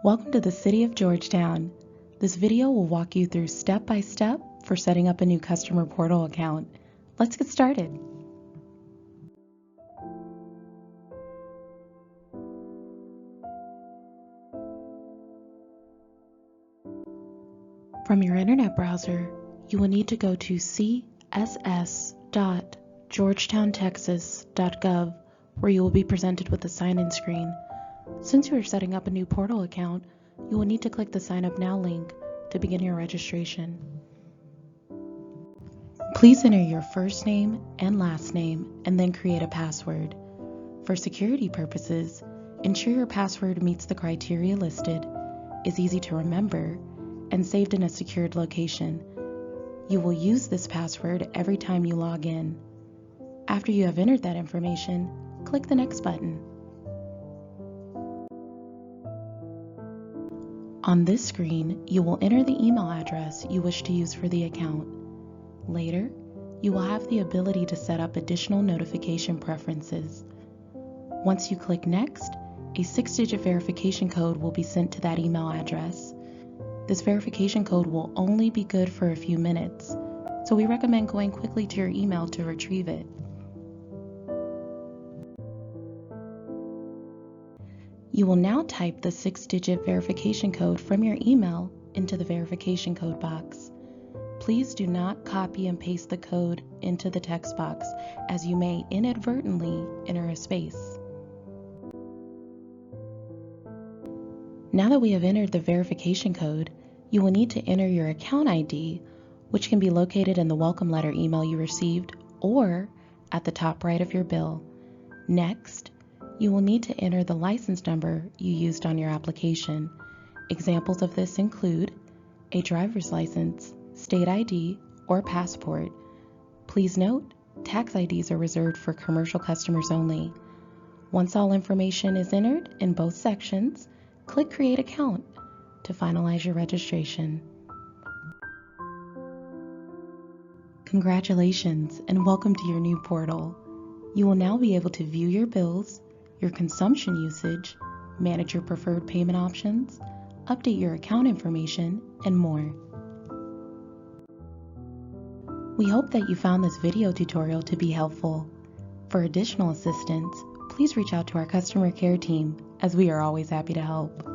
Welcome to the City of Georgetown. This video will walk you through step by step for setting up a new customer portal account. Let's get started. From your internet browser, you will need to go to css.georgetowntexas.gov, where you will be presented with a sign-in screen. Since you are setting up a new portal account, you will need to click the Sign Up Now link to begin your registration. Please enter your first name and last name and then create a password. For security purposes, ensure your password meets the criteria listed, is easy to remember, and saved in a secured location. You will use this password every time you log in. After you have entered that information, click the Next button. On this screen, you will enter the email address you wish to use for the account. Later, you will have the ability to set up additional notification preferences. Once you click Next, a 6-digit verification code will be sent to that email address. This verification code will only be good for a few minutes, so we recommend going quickly to your email to retrieve it. You will now type the 6-digit verification code from your email into the verification code box. Please do not copy and paste the code into the text box, as you may inadvertently enter a space. Now that we have entered the verification code, you will need to enter your account ID, which can be located in the welcome letter email you received or at the top right of your bill. Next, you will need to enter the license number you used on your application. Examples of this include a driver's license, state ID, or passport. Please note, tax IDs are reserved for commercial customers only. Once all information is entered in both sections, click Create Account to finalize your registration. Congratulations and welcome to your new portal. You will now be able to view your bills, your consumption usage, manage your preferred payment options, update your account information, and more. We hope that you found this video tutorial to be helpful. For additional assistance, please reach out to our customer care team, as we are always happy to help.